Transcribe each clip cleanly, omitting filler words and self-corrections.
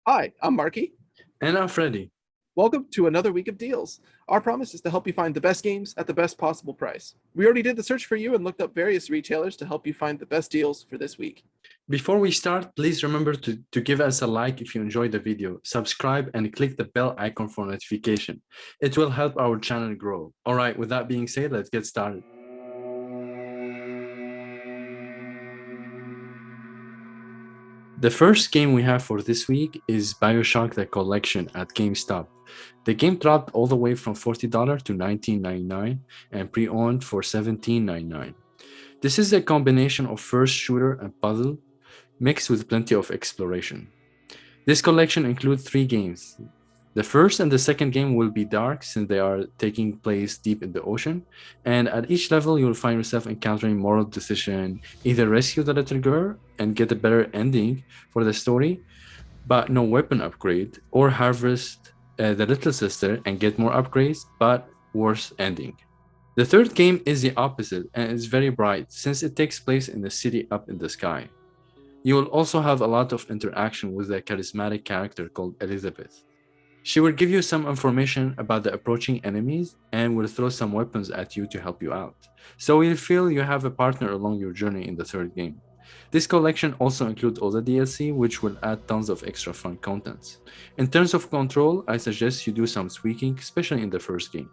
Hi, I'm Marky. And I'm Freddy. Welcome to another week of deals. Our promise is to help you find the best games at the best possible price. We already did the search for you and looked up various retailers to help you find the best deals for this week. Before we start, please remember to give us a like if you enjoyed the video, subscribe, and click the bell icon for notification. It will help our channel grow. All right, with that being said, let's get started. The first game we have for this week is Bioshock the Collection at GameStop. The game dropped all the way from $40 to $19.99 and pre-owned for $17.99. This is a combination of first shooter and puzzle mixed with plenty of exploration. This collection includes 3 games. The first and the second game will be dark since they are taking place deep in the ocean, and at each level you will find yourself encountering moral decision, either rescue the little girl and get a better ending for the story, but no weapon upgrade, or harvest the little sister and get more upgrades, but worse ending. The third game is the opposite and is very bright since it takes place in the city up in the sky. You will also have a lot of interaction with a charismatic character called Elizabeth. She will give you some information about the approaching enemies and will throw some weapons at you to help you out. So you'll feel you have a partner along your journey in the third game. This collection also includes all the DLC, which will add tons of extra fun contents. In terms of control, I suggest you do some tweaking, especially in the first game.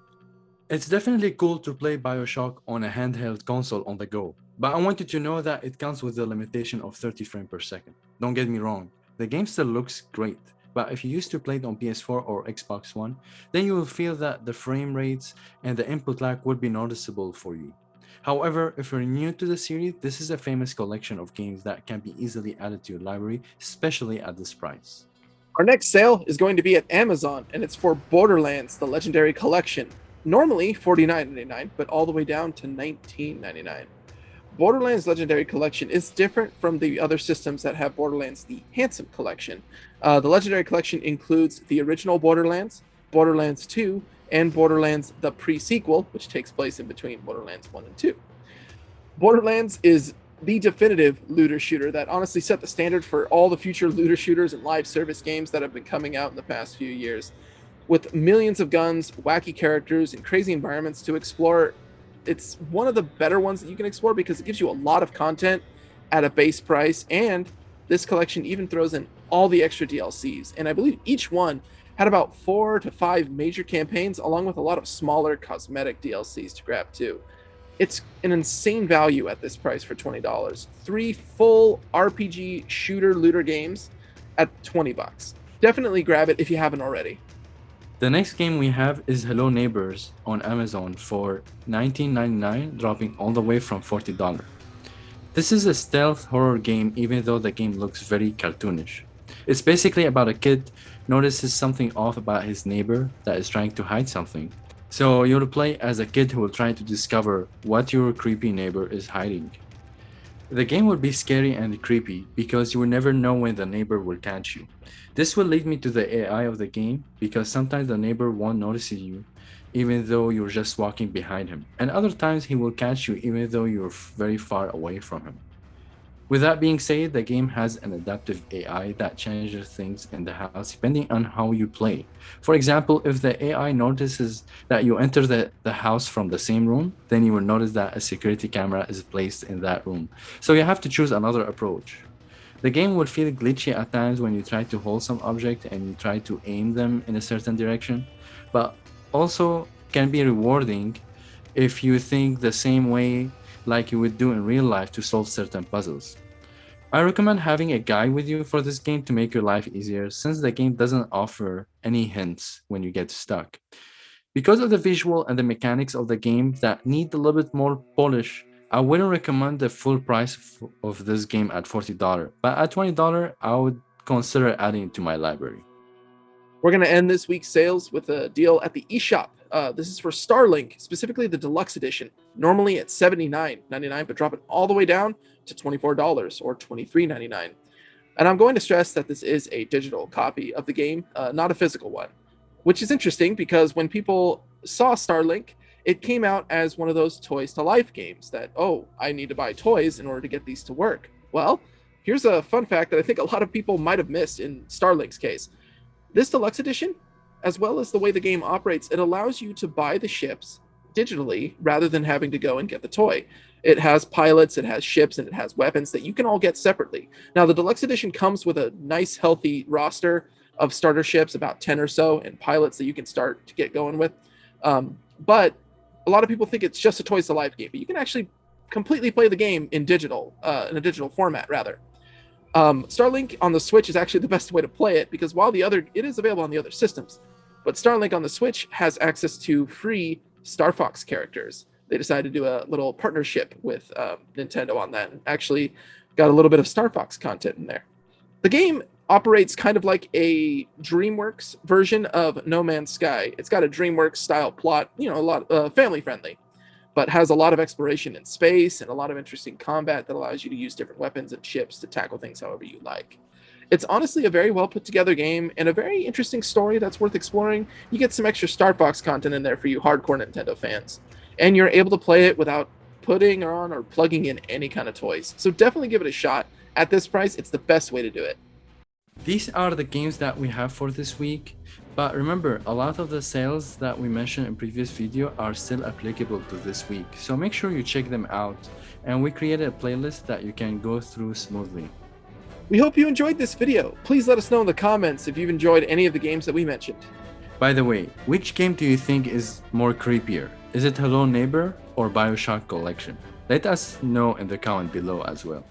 It's definitely cool to play Bioshock on a handheld console on the go, but I want you to know that it comes with the limitation of 30 frames per second. Don't get me wrong, the game still looks great, but if you used to play it on PS4 or Xbox One, then you will feel that the frame rates and the input lag would be noticeable for you. However, if you're new to the series, this is a famous collection of games that can be easily added to your library, especially at this price. Our next sale is going to be at Amazon, and it's for Borderlands, the Legendary Collection. Normally $49.99, but all the way down to $19.99. Borderlands Legendary Collection is different from the other systems that have Borderlands the Handsome Collection. The Legendary Collection includes the original Borderlands, Borderlands 2, and Borderlands the pre-sequel, which takes place in between Borderlands 1 and 2. Borderlands is the definitive looter shooter that honestly set the standard for all the future looter shooters and live service games that have been coming out in the past few years. With millions of guns, wacky characters, and crazy environments to explore, it's one of the better ones that you can explore because it gives you a lot of content at a base price. And this collection even throws in all the extra DLCs. And I believe each one had about 4 to 5 major campaigns, along with a lot of smaller cosmetic DLCs to grab too. It's an insane value at this price for $20. 3 full RPG shooter looter games at $20. Definitely grab it if you haven't already. The next game we have is Hello Neighbors on Amazon for $19.99, dropping all the way from $40. This is a stealth horror game even though the game looks very cartoonish. It's basically about a kid notices something off about his neighbor that is trying to hide something. So you'll play as a kid who will try to discover what your creepy neighbor is hiding. The game will be scary and creepy because you will never know when the neighbor will catch you. This will lead me to the AI of the game because sometimes the neighbor won't notice you even though you're just walking behind him, and other times he will catch you even though you're very far away from him. With that being said, the game has an adaptive AI that changes things in the house depending on how you play. For example, if the AI notices that you enter the house from the same room, then you will notice that a security camera is placed in that room. So you have to choose another approach. The game will feel glitchy at times when you try to hold some object and you try to aim them in a certain direction, but also can be rewarding if you think the same way like you would do in real life to solve certain puzzles. I recommend having a guide with you for this game to make your life easier since the game doesn't offer any hints when you get stuck. Because of the visual and the mechanics of the game that need a little bit more polish, I wouldn't recommend the full price of this game at $40, but at $20, I would consider adding it to my library. We're going to end this week's sales with a deal at the eShop. This is for Starlink, specifically the deluxe edition. Normally at $79.99, but dropping all the way down to $24 or $23.99. And I'm going to stress that this is a digital copy of the game, not a physical one, which is interesting because when people saw Starlink, it came out as one of those toys to life games that, oh, I need to buy toys in order to get these to work. Well, Here's a fun fact that I think a lot of people might have missed in Starlink's case. This deluxe edition, as well as the way the game operates, it allows you to buy the ships digitally rather than having to go and get the toy. It has pilots, it has ships, and it has weapons that you can all get separately. Now, the deluxe edition comes with a nice, healthy roster of starter ships, about 10 or so, and pilots that you can start to get going with. But a lot of people think it's just a Toys to Life game, but you can actually completely play the game in a digital format, rather. Starlink on the Switch is actually the best way to play it because while it is available on the other systems, but Starlink on the Switch has access to free Star Fox characters. They decided to do a little partnership with Nintendo on that and actually got a little bit of Star Fox content in there. The game operates kind of like a DreamWorks version of No Man's Sky. It's got a DreamWorks style plot, a lot family friendly, but has a lot of exploration in space and a lot of interesting combat that allows you to use different weapons and ships to tackle things however you like. It's honestly a very well put together game and a very interesting story that's worth exploring. You get some extra Star Fox content in there for you hardcore Nintendo fans, and you're able to play it without putting on or plugging in any kind of toys. So definitely give it a shot. At this price, it's the best way to do it. These are the games that we have for this week, but remember, a lot of the sales that we mentioned in previous video are still applicable to this week, so make sure you check them out, and we created a playlist that you can go through smoothly. We hope you enjoyed this video. Please let us know in the comments if you've enjoyed any of the games that we mentioned. By the way, which game do you think is more creepier? Is it Hello Neighbor or Bioshock Collection? Let us know in the comment below as well.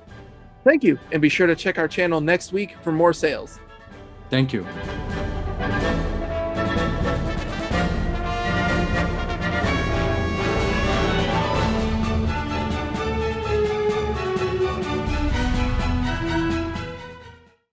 Thank you, and be sure to check our channel next week for more sales. Thank you.